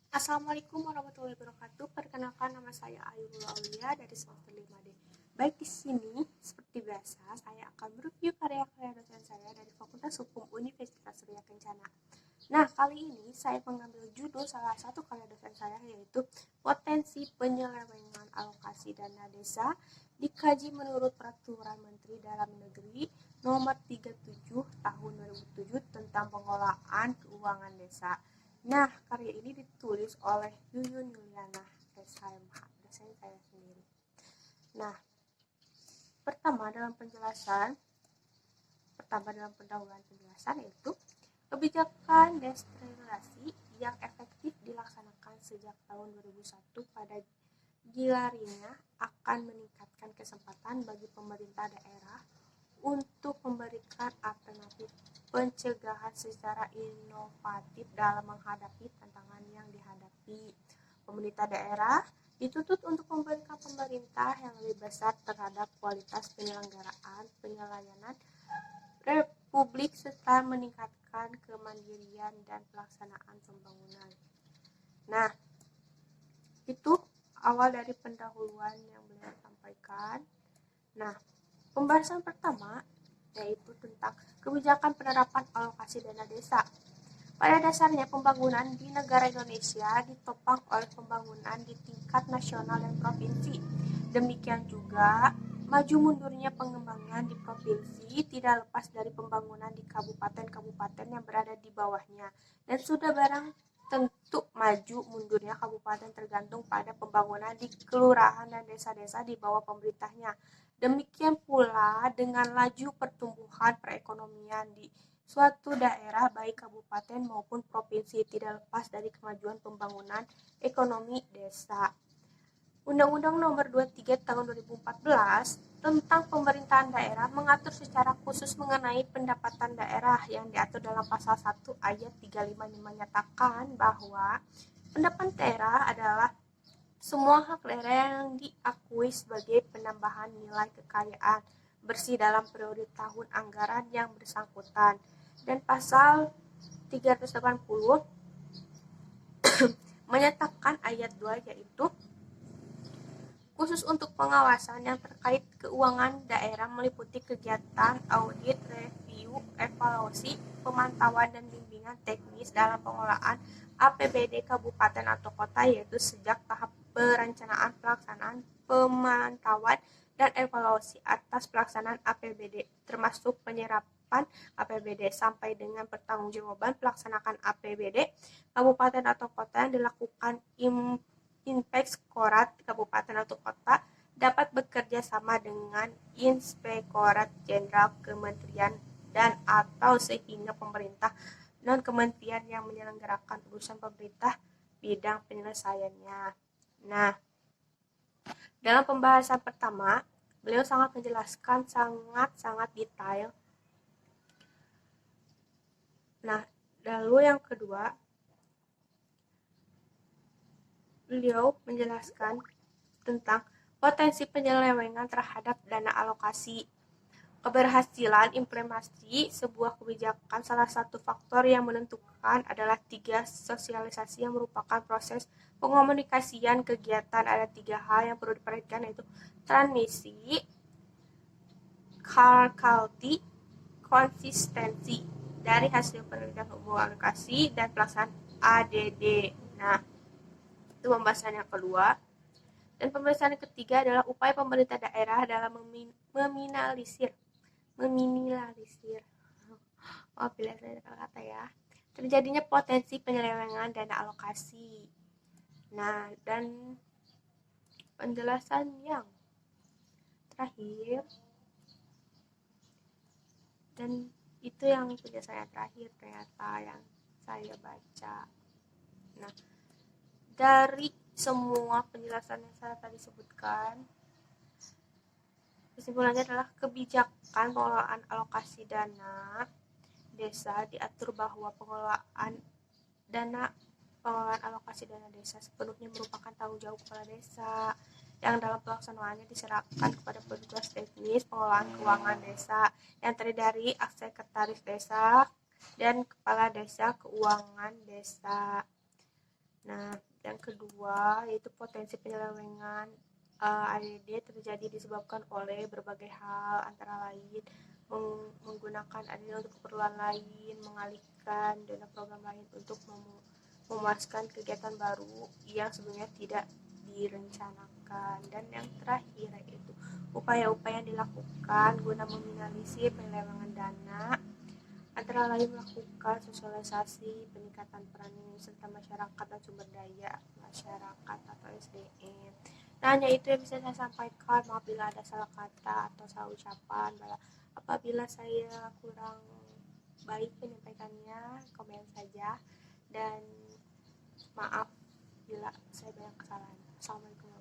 Assalamualaikum warahmatullahi wabarakatuh. Perkenalkan, nama saya Ayurul Aulia dari semester 5D. Baik, di sini seperti biasa saya akan mereview karya-karya dosen saya dari Fakultas Hukum Universitas Surya Kencana. Nah, kali ini saya mengambil judul salah satu karya dosen saya, yaitu Potensi Penyelewengan Alokasi Dana Desa dikaji menurut Peraturan Menteri Dalam Negeri Nomor 37 Tahun 2007 tentang Pengelolaan Keuangan Desa. Nah, karya ini ditulis oleh Yuyun Yuliana SHMH, dosen saya sendiri. Nah, pertama dalam pendahuluan penjelasan yaitu kebijakan desentralisasi yang efektif dilaksanakan sejak tahun 2001 pada gilirnya akan meningkatkan kesempatan bagi pemerintah daerah untuk memberikan alternatif pencegahan secara inovatif dalam menghadapi tantangan yang dihadapi. Pemerintah daerah dituntut untuk memberikan pemerintah yang lebih besar terhadap kualitas penyelenggaraan penyelayanan Republik serta meningkatkan kemandirian dan pelaksanaan pembangunan. Nah, itu awal dari pendahuluan yang beliau sampaikan. Nah, pembahasan pertama yaitu tentang kebijakan penerapan alokasi dana desa. Pada dasarnya, pembangunan di negara Indonesia ditopang oleh pembangunan di tingkat nasional dan provinsi. Demikian juga, maju mundurnya pengembangan di provinsi tidak lepas dari pembangunan di kabupaten-kabupaten yang berada di bawahnya. Dan sudah barang tentu maju mundurnya kabupaten tergantung pada pembangunan di kelurahan dan desa-desa di bawah pemerintahnya. Demikian pula dengan laju pertumbuhan perekonomian di suatu daerah baik kabupaten maupun provinsi tidak lepas dari kemajuan pembangunan ekonomi desa. Undang-Undang Nomor 23 Tahun 2014 tentang pemerintahan daerah mengatur secara khusus mengenai pendapatan daerah yang diatur dalam pasal 1 ayat 35 menyatakan bahwa pendapatan daerah adalah semua hak daerah yang diakui sebagai penambahan nilai kekayaan bersih dalam periode tahun anggaran yang bersangkutan. Dan pasal 380 menyatakan ayat 2 yaitu khusus untuk pengawasan yang terkait keuangan daerah meliputi kegiatan audit, review, evaluasi, pemantauan dan bimbingan teknis dalam pengelolaan APBD kabupaten atau kota yaitu sejak tahap perencanaan, pelaksanaan, pemantauan, dan evaluasi atas pelaksanaan APBD, termasuk penyerapan APBD sampai dengan pertanggungjawaban pelaksanaan APBD kabupaten atau kota yang dilakukan Inspektorat Kabupaten atau Kota dapat bekerja sama dengan Inspektorat Jenderal Kementerian dan atau sehingga pemerintah non-kementerian yang menyelenggarakan urusan pemerintah bidang penyelesaiannya. Nah, dalam pembahasan pertama, beliau sangat menjelaskan sangat detail. Nah, lalu yang kedua, beliau menjelaskan tentang potensi penyelewengan terhadap dana alokasi. Keberhasilan implementasi sebuah kebijakan salah satu faktor yang menentukan adalah 3 sosialisasi yang merupakan proses pengomunikasian kegiatan. Ada 3 hal yang perlu diperhatikan yaitu transmisi, quality, konsistensi dari hasil penelitian hubungan alokasi dan pelaksanaan ADD. Nah, itu pembahasan yang kedua. Dan pembahasan yang ketiga adalah upaya pemerintah daerah dalam meminimalisir bila saya kata ya terjadinya potensi penyelewengan dana alokasi. Nah, dan penjelasan yang terakhir, dan itu yang penjelasan yang terakhir ternyata yang saya baca. Nah, dari semua penjelasan yang saya tadi sebutkan, kesimpulannya adalah kebijakan pengelolaan alokasi dana desa diatur bahwa pengelolaan alokasi dana desa sepenuhnya merupakan tanggung jawab kepala desa yang dalam pelaksanaannya diserahkan kepada petugas teknis pengelolaan keuangan desa yang terdiri dari sekretaris desa dan kepala desa keuangan desa. Nah, yang kedua yaitu potensi penyelewengan ADD terjadi disebabkan oleh berbagai hal, antara lain menggunakan ADD untuk keperluan lain, mengalihkan dana program lain untuk memuaskan kegiatan baru yang sebelumnya tidak direncanakan. Dan yang terakhir yaitu upaya-upaya yang dilakukan guna meminimalisir penyelewengan dana, antara lain melakukan sosialisasi, peningkatan peran serta masyarakat dan sumber daya masyarakat atau SDM. Nah, hanya itu yang bisa saya sampaikan. Maaf bila ada salah kata atau salah ucapan. Apabila saya kurang baik menyampaikannya, komen saja. Dan maaf bila saya banyak kesalahan. Assalamualaikum.